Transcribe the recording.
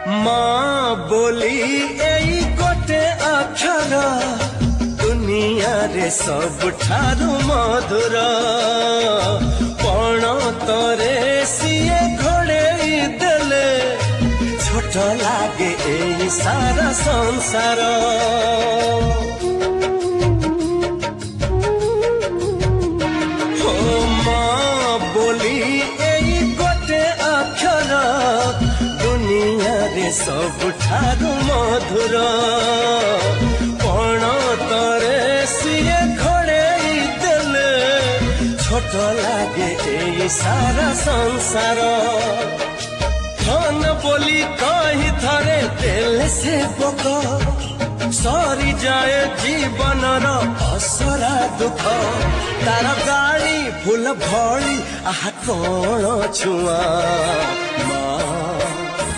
माँ बोली एई गोटे अक्षर दुनिया रे सबठारु मधुर पण तरे सिए घोड़े देले छोट लागे एई सारा संसार। हो माँ बोली एई गोटे अक्षर दुनिया रे सबठारु मधुर पण तरे सिए घोड़े देले छोट लागे एई सारा संसार। धन बोली कही थरे देले से पोक सरी जाए जीवन असरा दुख तार गाड़ी फूल भली आहा कौन छुआ